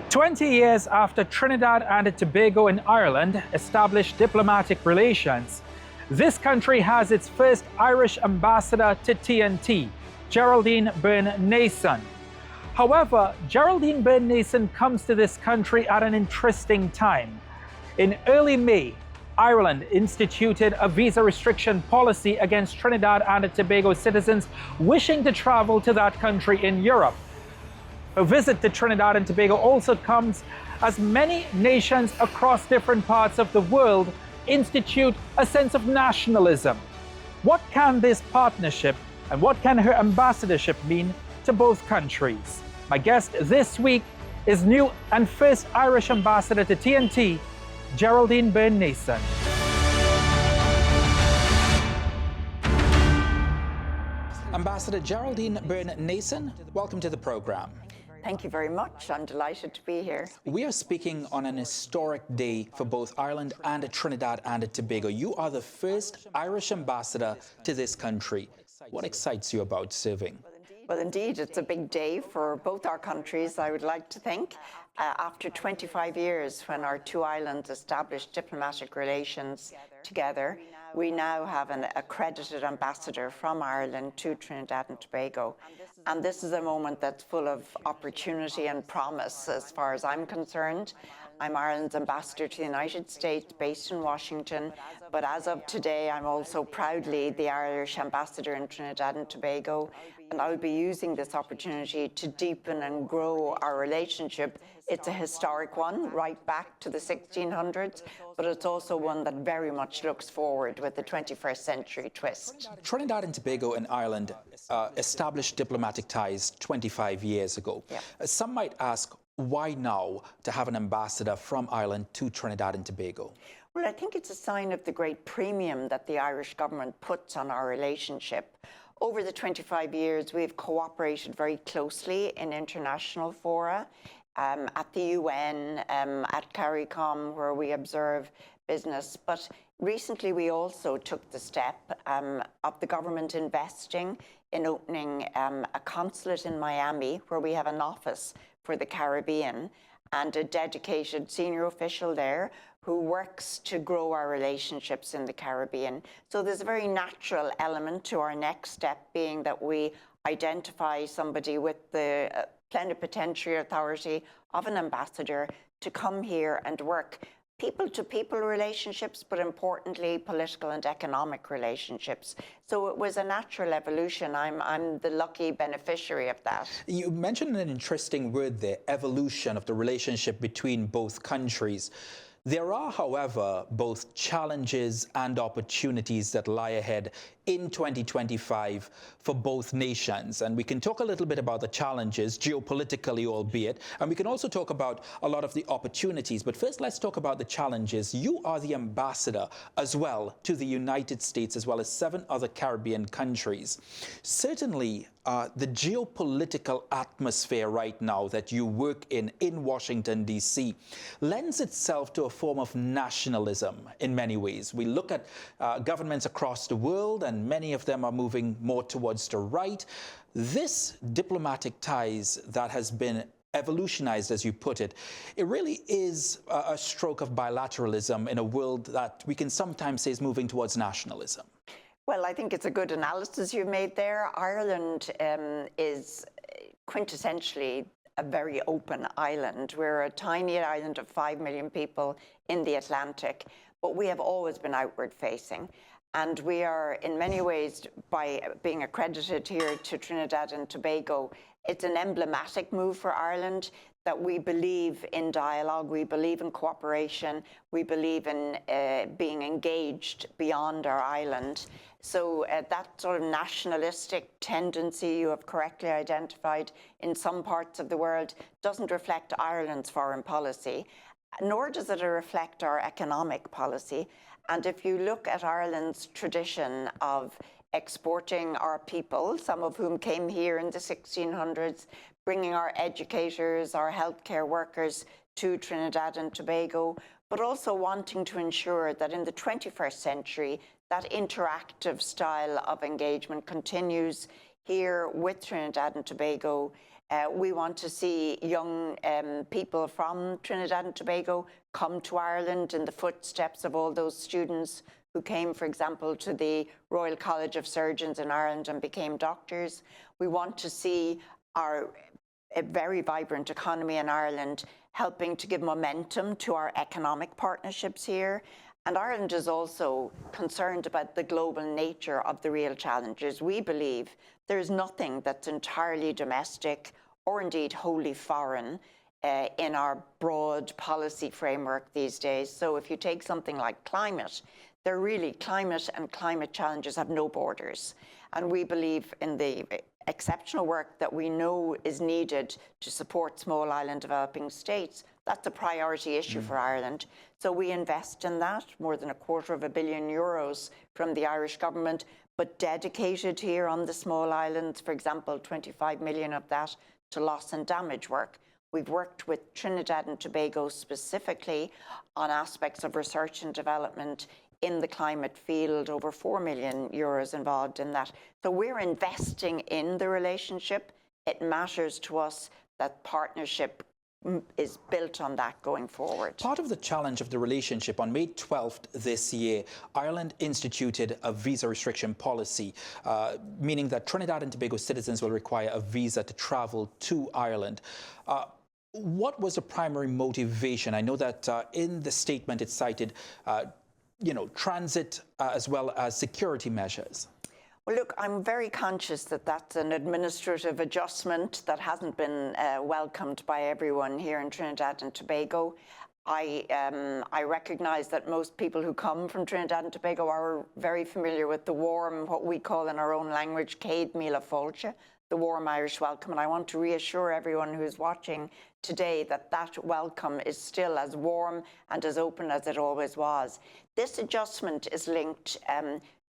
20 years after Trinidad and Tobago and Ireland established diplomatic relations, this country has its first Irish ambassador to TNT, Geraldine Byrne Nason. However, Geraldine Byrne Nason comes to this country at an interesting time. In early May, Ireland instituted a visa restriction policy against Trinidad and Tobago citizens wishing to travel to that country in Europe. A visit to Trinidad and Tobago also comes as many nations across different parts of the world institute a sense of nationalism. What can this partnership and what can her ambassadorship mean to both countries? My guest this week is new and first Irish ambassador to TNT, Geraldine Byrne Nason. Ambassador Geraldine Byrne Nason, welcome to the program. Thank you very much. I'm delighted to be here. We are speaking on an historic day for both Ireland and Trinidad and Tobago. You are the first Irish ambassador to this country. What excites you about serving? Well, indeed, it's a big day for both our countries, I would like to think. After 25 years, when our two islands established diplomatic relations together, we now have an accredited ambassador from Ireland to Trinidad and Tobago. And this is a moment that's full of opportunity and promise as far as I'm concerned. I'm Ireland's ambassador to the United States, based in Washington, but as of today, I'm also proudly the Irish ambassador in Trinidad and Tobago, and I'll be using this opportunity to deepen and grow our relationship. It's a historic one, right back to the 1600s, but it's also one that very much looks forward with the 21st century twist. Trinidad and Tobago and Ireland established diplomatic ties 25 years ago. Yeah. Some might ask, why now to have an ambassador from Ireland to Trinidad and Tobago? Well, I think it's a sign of the great premium that the Irish government puts on our relationship. Over the 25 years, we've cooperated very closely in international fora, at the UN, at CARICOM, where we observe business. But recently, we also took the step of the government investing in opening a consulate in Miami, where we have an office for the Caribbean, and a dedicated senior official there who works to grow our relationships in the Caribbean. So there's a very natural element to our next step, being that we identify somebody with the plenipotentiary authority of an ambassador to come here and work people-to-people relationships, but importantly, political and economic relationships. So it was a natural evolution. I'm the lucky beneficiary of that. You mentioned an interesting word there, evolution of the relationship between both countries. There are, however, both challenges and opportunities that lie ahead in 2025 for both nations. And we can talk a little bit about the challenges, geopolitically albeit, and we can also talk about a lot of the opportunities. But first, let's talk about the challenges. You are the ambassador as well to the United States, as well as 7 other Caribbean countries. Certainly, the geopolitical atmosphere right now that you work in Washington, D.C., lends itself to a form of nationalism in many ways. We look at governments across the world, and many of them are moving more towards the right. This diplomatic ties that has been evolutionized, as you put it, it really is a stroke of bilateralism in a world that we can sometimes say is moving towards nationalism. Well, I think it's a good analysis you made there. Ireland is quintessentially a very open island. We're a tiny island of 5 million people in the Atlantic, but we have always been outward facing. And we are, in many ways, by being accredited here to Trinidad and Tobago, it's an emblematic move for Ireland, that we believe in dialogue, we believe in cooperation, we believe in being engaged beyond our island. So that sort of nationalistic tendency you have correctly identified in some parts of the world doesn't reflect Ireland's foreign policy, nor does it reflect our economic policy. And if you look at Ireland's tradition of exporting our people, some of whom came here in the 1600s, bringing our educators, our healthcare workers to Trinidad and Tobago, but also wanting to ensure that in the 21st century, that interactive style of engagement continues here with Trinidad and Tobago. We want to see young people from Trinidad and Tobago come to Ireland in the footsteps of all those students who came, for example, to the Royal College of Surgeons in Ireland and became doctors. We want to see a very vibrant economy in Ireland helping to give momentum to our economic partnerships here. And Ireland is also concerned about the global nature of the real challenges. We believe there's nothing that's entirely domestic or indeed wholly foreign in our broad policy framework these days. So if you take something like climate, climate and climate challenges have no borders. And we believe in the exceptional work that we know is needed to support small island developing states. That's a priority issue for Ireland. So we invest in that, more than €250 million from the Irish government, but dedicated here on the small islands, for example, 25 million of that to loss and damage work. We've worked with Trinidad and Tobago specifically on aspects of research and development in the climate field, over €4 million involved in that. So we're investing in the relationship. It matters to us that partnership is built on that going forward. Part of the challenge of the relationship, on May 12th this year, Ireland instituted a visa restriction policy, meaning that Trinidad and Tobago citizens will require a visa to travel to Ireland. What was the primary motivation? I know that in the statement it cited transit as well as security measures. Well, look, I'm very conscious that that's an administrative adjustment that hasn't been welcomed by everyone here in Trinidad and Tobago. I recognise that most people who come from Trinidad and Tobago are very familiar with the warm, what we call in our own language, Céad Míle Fáilte, the warm Irish welcome. And I want to reassure everyone who's watching today that that welcome is still as warm and as open as it always was. This adjustment is linked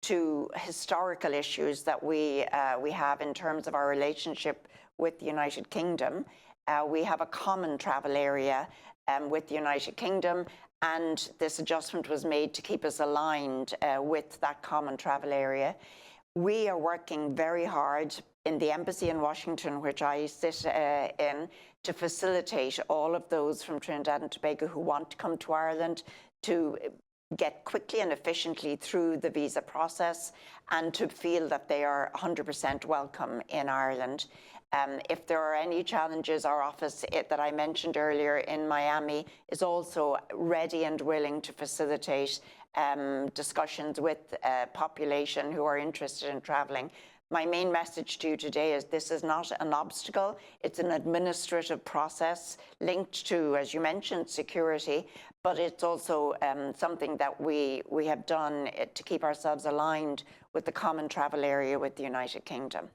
to historical issues that we have in terms of our relationship with the United Kingdom. We have a common travel area with the United Kingdom, and this adjustment was made to keep us aligned with that common travel area. We are working very hard in the embassy in Washington, which I sit in, to facilitate all of those from Trinidad and Tobago who want to come to Ireland to get quickly and efficiently through the visa process and to feel that they are 100% welcome in Ireland. If there are any challenges, our office that I mentioned earlier in Miami is also ready and willing to facilitate discussions with population who are interested in traveling. My main message to you today is this is not an obstacle. It's an administrative process linked to, as you mentioned, security, but it's also something that we have done to keep ourselves aligned with the common travel area with the United Kingdom.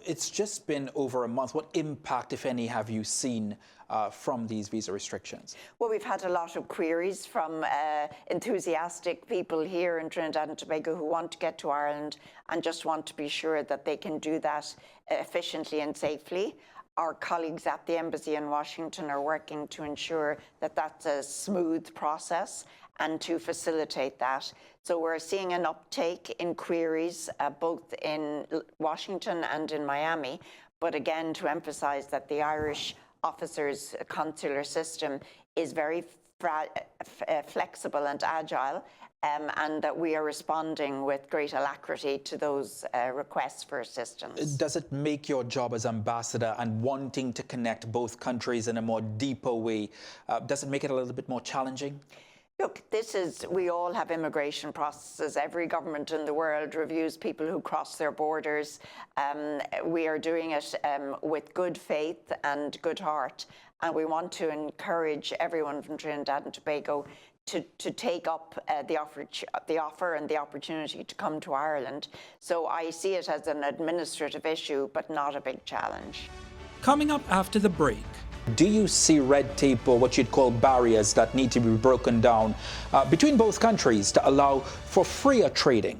It's just been over a month. What impact, if any, have you seen from these visa restrictions? Well, we've had a lot of queries from enthusiastic people here in Trinidad and Tobago who want to get to Ireland and just want to be sure that they can do that efficiently and safely. Our colleagues at the embassy in Washington are working to ensure that that's a smooth process and to facilitate that. So we're seeing an uptake in queries both in Washington and in Miami, but again, to emphasize that the Irish officers' consular system is very flexible and agile, and that we are responding with great alacrity to those requests for assistance. Does it make your job as ambassador and wanting to connect both countries in a more deeper way, does it make it a little bit more challenging? Look, we all have immigration processes. Every government in the world reviews people who cross their borders. We are doing it with good faith and good heart. And we want to encourage everyone from Trinidad and Tobago to take up the offer and the opportunity to come to Ireland. So I see it as an administrative issue, but not a big challenge. Coming up after the break. Do you see red tape or what you'd call barriers that need to be broken down between both countries to allow for freer trading?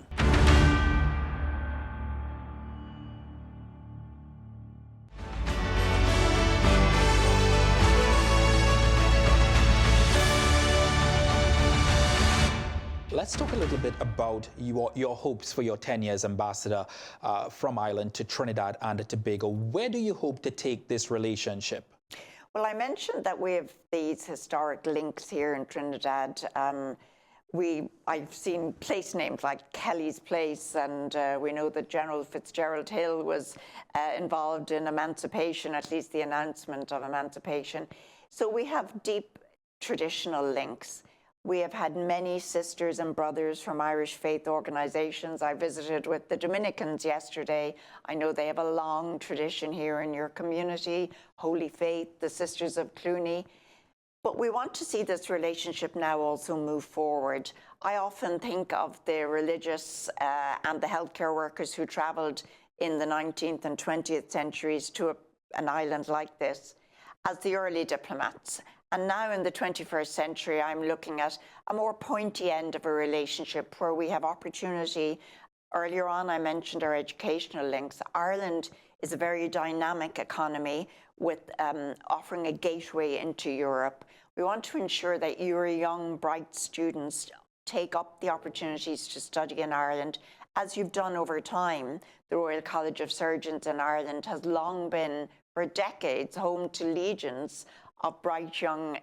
Let's talk a little bit about your hopes for your 10 years ambassador from Ireland to Trinidad and Tobago. Where do you hope to take this relationship? Well, I mentioned that we have these historic links here in Trinidad. I've seen place names like Kelly's Place, and we know that General Fitzgerald Hill was involved in emancipation, at least the announcement of emancipation. So we have deep traditional links. We have had many sisters and brothers from Irish faith organizations. I visited with the Dominicans yesterday. I know they have a long tradition here in your community, Holy Faith, the Sisters of Clooney. But we want to see this relationship now also move forward. I often think of the religious and the healthcare workers who traveled in the 19th and 20th centuries to an island like this as the early diplomats. And now in the 21st century, I'm looking at a more pointy end of a relationship where we have opportunity. Earlier on, I mentioned our educational links. Ireland is a very dynamic economy with offering a gateway into Europe. We want to ensure that your young, bright students take up the opportunities to study in Ireland, as you've done over time. The Royal College of Surgeons in Ireland has long been, for decades, home to legions of bright young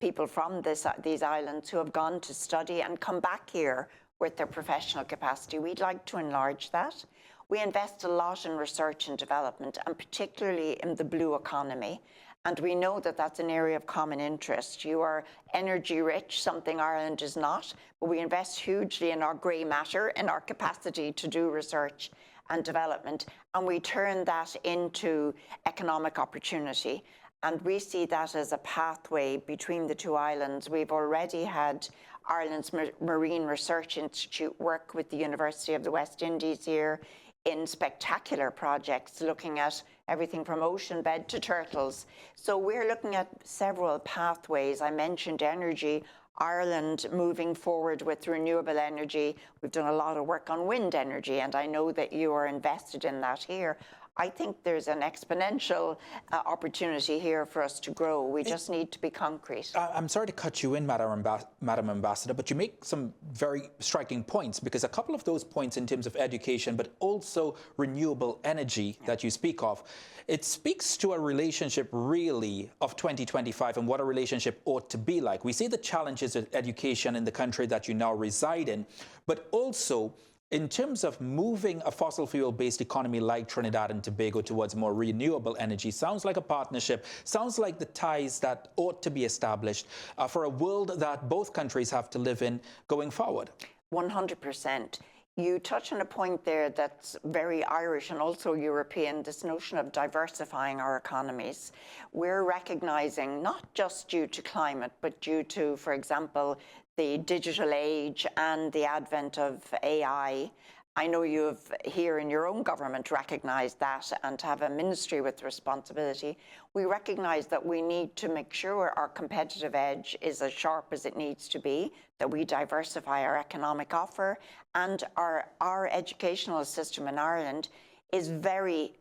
people from these islands who have gone to study and come back here with their professional capacity. We'd like to enlarge that. We invest a lot in research and development, and particularly in the blue economy. And we know that that's an area of common interest. You are energy rich, something Ireland is not, but we invest hugely in our grey matter, in our capacity to do research and development, and we turn that into economic opportunity. And we see that as a pathway between the two islands. We've already had Ireland's Marine Research Institute work with the University of the West Indies here in spectacular projects looking at everything from ocean bed to turtles. So we're looking at several pathways. I mentioned energy. Ireland moving forward with renewable energy. We've done a lot of work on wind energy, and I know that you are invested in that here. I think there's an exponential opportunity here for us to grow. We just need to be concrete. I'm sorry to cut you in, Madam Ambassador, but you make some very striking points, because a couple of those points in terms of education, but also renewable energy that you speak of, it speaks to a relationship really of 2025 and what a relationship ought to be like. We see the challenges of education in the country that you now reside in, but also in terms of moving a fossil fuel-based economy like Trinidad and Tobago towards more renewable energy, sounds like a partnership, sounds like the ties that ought to be established for a world that both countries have to live in going forward. 100%. You touch on a point there that's very Irish and also European, this notion of diversifying our economies. We're recognizing, not just due to climate, but due to, for example, the digital age and the advent of AI. I know you have here in your own government recognized that and have a ministry with responsibility. We recognize that we need to make sure our competitive edge is as sharp as it needs to be, that we diversify our economic offer, and our educational system in Ireland is very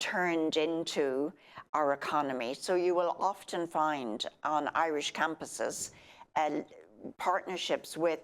turned into our economy. So you will often find on Irish campuses partnerships with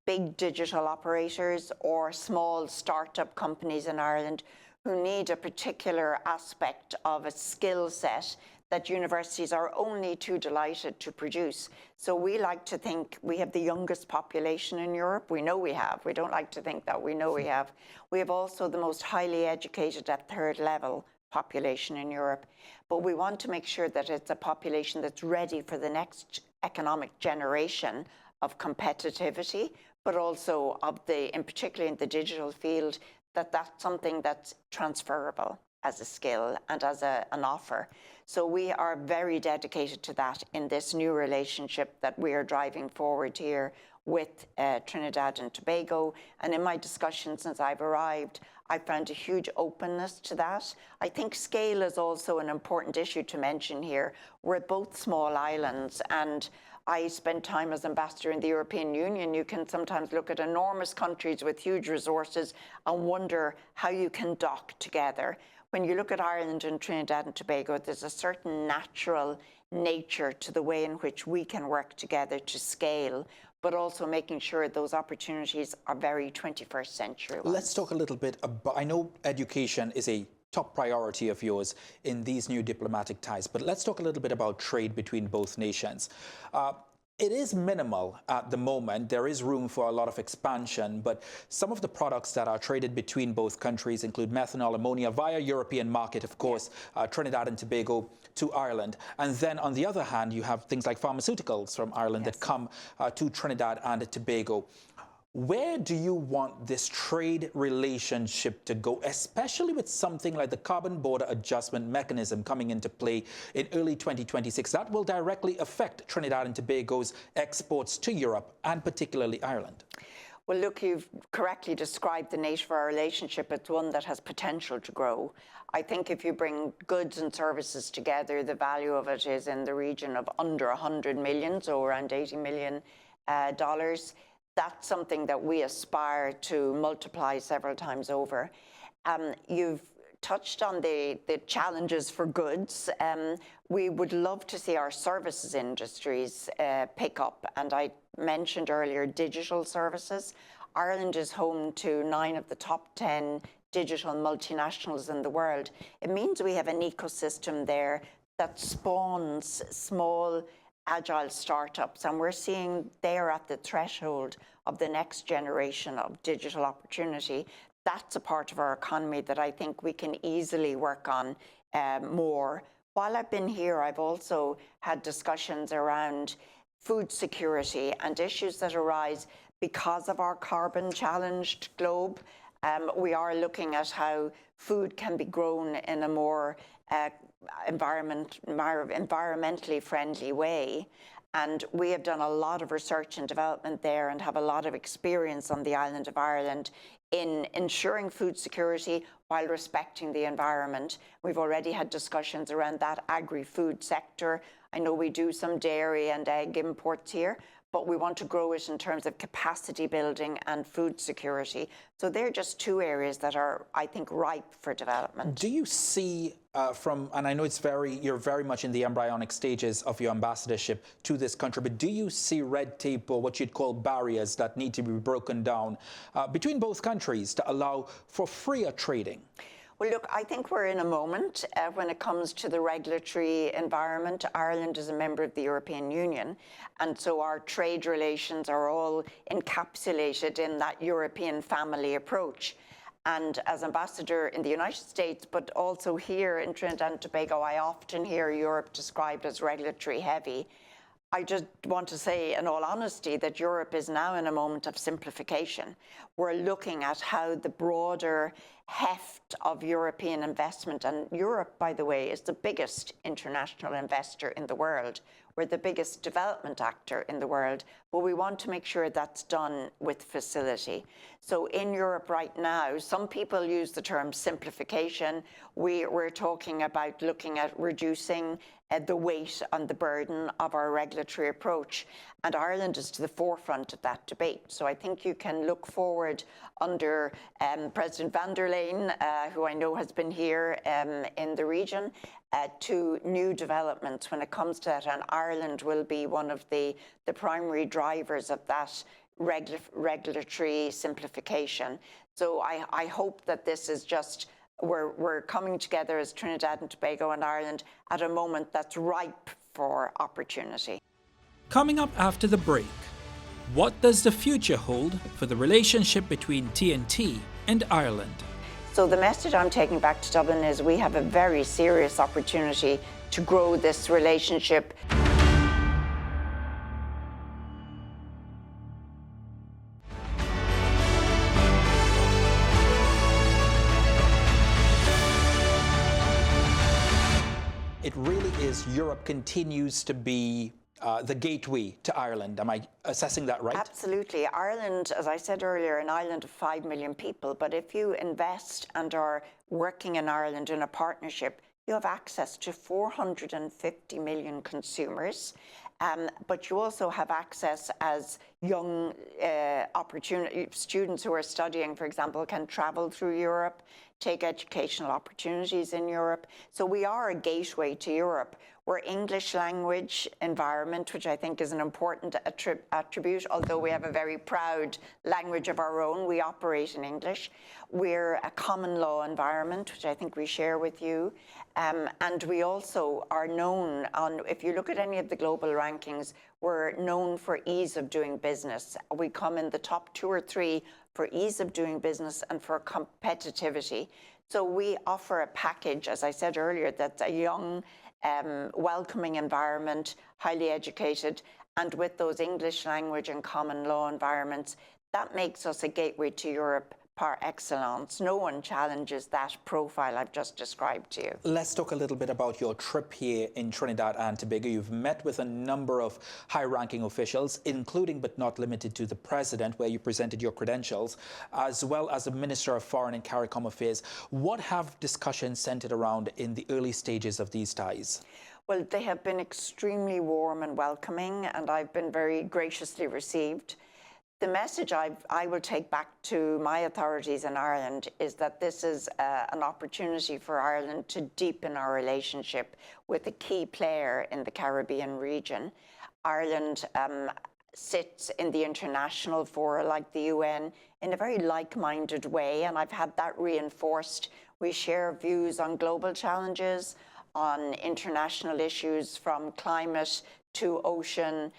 big digital operators or small startup companies in Ireland who need a particular aspect of a skill set that universities are only too delighted to produce. So we like to think we have the youngest population in Europe. We know we have. We don't like to think that. We know we have. We have also the most highly educated at third level population in Europe. But we want to make sure that it's a population that's ready for the next economic generation of competitivity, but also of particularly in the digital field, that's something that's transferable as a skill and as an offer. So we are very dedicated to that in this new relationship that we are driving forward here with Trinidad and Tobago. And in my discussion since I've arrived, I found a huge openness to that. I think scale is also an important issue to mention here. We're both small islands, and I spent time as ambassador in the European Union. You can sometimes look at enormous countries with huge resources and wonder how you can dock together. When you look at Ireland and Trinidad and Tobago, there's a certain natural nature to the way in which we can work together to scale, but also making sure those opportunities are very 21st century ones. Let's talk a little bit about, I know education is a top priority of yours in these new diplomatic ties, but let's talk a little bit about trade between both nations. It is minimal at the moment. There is room for a lot of expansion, but some of the products that are traded between both countries include methanol, ammonia via European market, of course, Trinidad and Tobago to Ireland. And then on the other hand, you have things like pharmaceuticals from Ireland that come to Trinidad and Tobago. Where do you want this trade relationship to go, especially with something like the carbon border adjustment mechanism coming into play in early 2026? That will directly affect Trinidad and Tobago's exports to Europe and particularly Ireland. Well, look, you've correctly described the nature of our relationship. It's one that has potential to grow. I think if you bring goods and services together, the value of it is in the region of under 100 million, so around $80 million. That's something that we aspire to multiply several times over. You've touched on the challenges for goods. We would love to see our services industries pick up. And I mentioned earlier digital services. Ireland is home to 9 of the top 10 digital multinationals in the world. It means we have an ecosystem there that spawns small agile startups, and we're seeing they're at the threshold of the next generation of digital opportunity. That's a part of our economy that I think we can easily work on more. While I've been here, I've also had discussions around food security and issues that arise because of our carbon-challenged globe. We are looking at how food can be grown in a more environmentally friendly way. And we have done a lot of research and development there and have a lot of experience on the island of Ireland in ensuring food security while respecting the environment. We've already had discussions around that agri-food sector. I know we do some dairy and egg imports here, but we want to grow it in terms of capacity building and food security. So they're just 2 areas that are, I think, ripe for development. Do you see and I know you're very much in the embryonic stages of your ambassadorship to this country, but do you see red tape or what you'd call barriers that need to be broken down between both countries to allow for freer trading? Well, look, I think we're in a moment when it comes to the regulatory environment. Ireland is a member of the European Union, and so our trade relations are all encapsulated in that European family approach. And as ambassador in the United States, but also here in Trinidad and Tobago, I often hear Europe described as regulatory heavy. I just want to say, in all honesty, that Europe is now in a moment of simplification. We're looking at how the broader heft of European investment, and Europe, by the way, is the biggest international investor in the world. We're the biggest development actor in the world, but we want to make sure that's done with facility. So in Europe right now, some people use the term simplification. We're talking about looking at reducing the weight and the burden of our regulatory approach. And Ireland is to the forefront of that debate. So I think you can look forward under President van der Leyen, who I know has been here in the region, to new developments when it comes to that. And Ireland will be one of the primary drivers of that regulatory simplification. So I hope that this is just, we're coming together as Trinidad and Tobago and Ireland at a moment that's ripe for opportunity. Coming up after the break, what does the future hold for the relationship between TNT and Ireland? So the message I'm taking back to Dublin is we have a very serious opportunity to grow this relationship. It really is. Europe continues to be the gateway to Ireland. Am I assessing that right? Absolutely. Ireland, as I said earlier, an island of 5 million people. But if you invest and are working in Ireland in a partnership, you have access to 450 million consumers. But you also have access as young students who are studying, for example, can travel through Europe, take educational opportunities in Europe. So we are a gateway to Europe. We're English language environment, which I think is an important attribute, although we have a very proud language of our own. We operate in English. We're a common law environment, which I think we share with you. And we also are known on, if you look at any of the global rankings, we're known for ease of doing business. We come in the top 2 or 3 for ease of doing business and for competitivity. So we offer a package, as I said earlier, that's a young, welcoming environment, highly educated, and with those English language and common law environments, that makes us a gateway to Europe par excellence. No one challenges that profile I've just described to you. Let's talk a little bit about your trip here in Trinidad and Tobago. You've met with a number of high-ranking officials, including but not limited to the President, where you presented your credentials, as well as the Minister of Foreign and CARICOM Affairs. What have discussions centered around in the early stages of these ties? Well, they have been extremely warm and welcoming, and I've been very graciously received. The message I will take back to my authorities in Ireland is that this is an opportunity for Ireland to deepen our relationship with a key player in the Caribbean region. Ireland sits in the international fora like the UN in a very like-minded way, and I've had that reinforced. We share views on global challenges, on international issues from climate to ocean,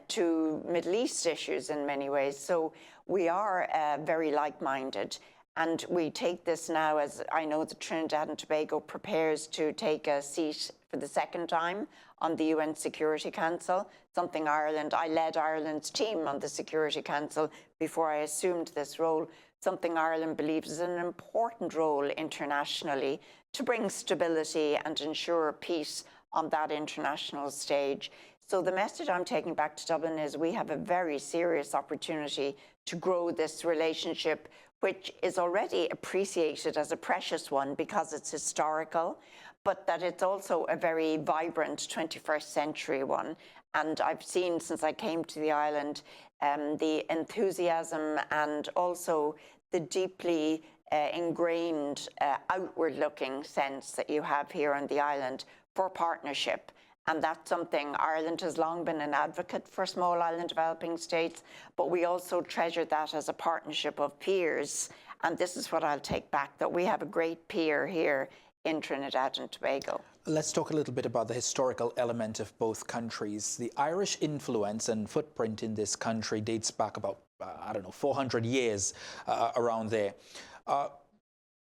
to Middle East issues in many ways. So we are very like-minded. And we take this now, as I know that Trinidad and Tobago prepares to take a seat for the 2nd time on the UN Security Council, something I led Ireland's team on the Security Council before I assumed this role, something Ireland believes is an important role internationally to bring stability and ensure peace on that international stage. So the message I'm taking back to Dublin is we have a very serious opportunity to grow this relationship, which is already appreciated as a precious one because it's historical, but that it's also a very vibrant 21st century one. And I've seen since I came to the island the enthusiasm and also the deeply ingrained outward-looking sense that you have here on the island for partnership. And that's something Ireland has long been an advocate for small island developing states, but we also treasure that as a partnership of peers. And this is what I'll take back, that we have a great peer here in Trinidad and Tobago. Let's talk a little bit about the historical element of both countries. The Irish influence and footprint in this country dates back about, 400 years around there.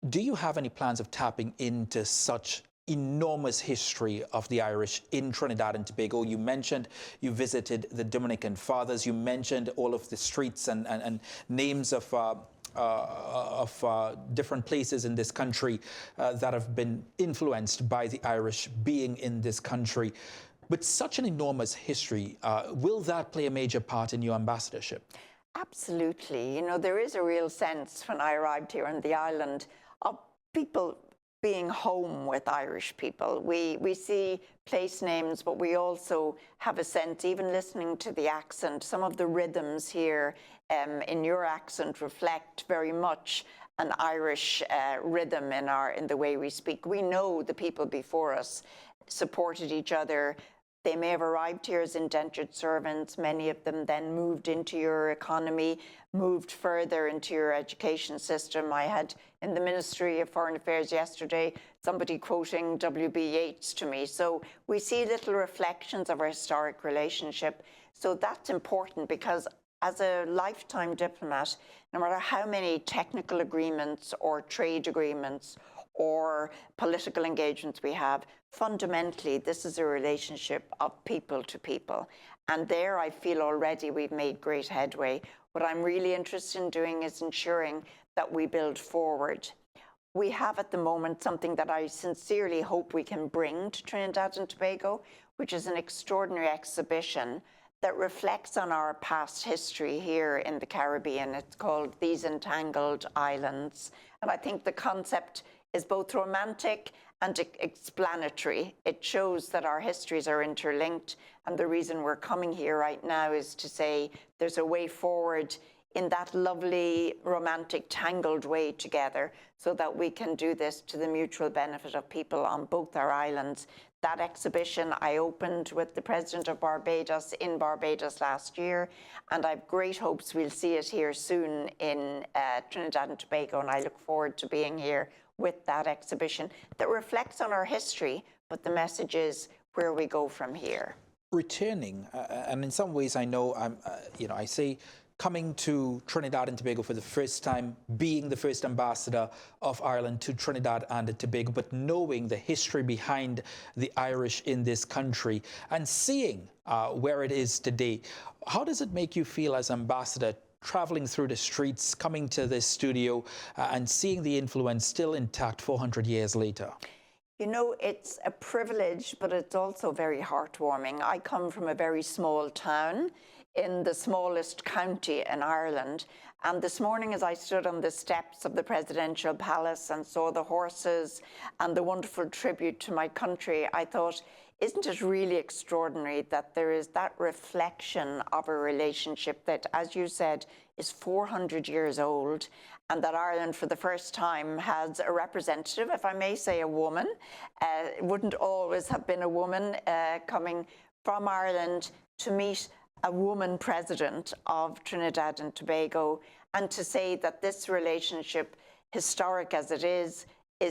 Do you have any plans of tapping into such enormous history of the Irish in Trinidad and Tobago? You mentioned you visited the Dominican Fathers. You mentioned all of the streets and names of different places in this country that have been influenced by the Irish being in this country. But such an enormous history, will that play a major part in your ambassadorship? Absolutely. You know, there is a real sense when I arrived here on the island of people being home with Irish people. We see place names, but we also have a sense, even listening to the accent, some of the rhythms here in your accent reflect very much an Irish rhythm in the way we speak. We know the people before us supported each other. They may have arrived here as indentured servants. Many of them then moved into your economy, moved further into your education system. I had in the Ministry of Foreign Affairs yesterday somebody quoting W.B. Yeats to me. So we see little reflections of our historic relationship. So that's important because as a lifetime diplomat, no matter how many technical agreements or trade agreements or political engagements we have, fundamentally, this is a relationship of people to people. And there I feel already we've made great headway. What I'm really interested in doing is ensuring that we build forward. We have at the moment something that I sincerely hope we can bring to Trinidad and Tobago, which is an extraordinary exhibition that reflects on our past history here in the Caribbean. It's called These Entangled Islands. And I think the concept is both romantic and explanatory. It shows that our histories are interlinked, and the reason we're coming here right now is to say there's a way forward in that lovely, romantic, tangled way together so that we can do this to the mutual benefit of people on both our islands. That exhibition I opened with the President of Barbados in Barbados last year, and I have great hopes we'll see it here soon in Trinidad and Tobago, and I look forward to being here with that exhibition that reflects on our history, but the message is where we go from here. Returning, and in some ways I know, I say coming to Trinidad and Tobago for the first time, being the first ambassador of Ireland to Trinidad and Tobago, but knowing the history behind the Irish in this country and seeing where it is today, how does it make you feel as ambassador, traveling through the streets, coming to this studio and seeing the influence still intact 400 years later? You know, it's a privilege, but it's also very heartwarming. I come from a very small town in the smallest county in Ireland. And this morning, as I stood on the steps of the presidential palace and saw the horses and the wonderful tribute to my country, I thought, isn't it really extraordinary that there is that reflection of a relationship that, as you said, is 400 years old, and that Ireland for the first time has a representative, if I may say a woman. It wouldn't always have been a woman coming from Ireland to meet a woman president of Trinidad and Tobago, and to say that this relationship, historic as it is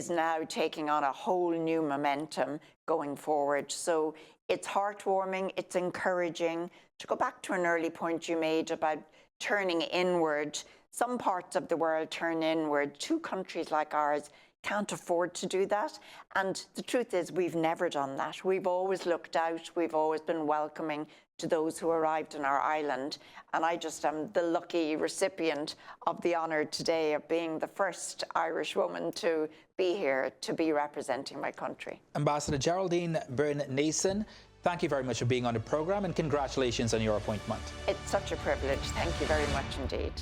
now taking on a whole new momentum going forward. So it's heartwarming, it's encouraging. To go back to an early point you made about turning inward, some parts of the world turn inward. Two countries like ours can't afford to do that. And the truth is, we've never done that. We've always looked out. We've always been welcoming to those who arrived on our island. And I just am the lucky recipient of the honour today of being the first Irish woman to be here, to be representing my country. Ambassador Geraldine Byrne Nason, thank you very much for being on the programme, and congratulations on your appointment. It's such a privilege. Thank you very much indeed.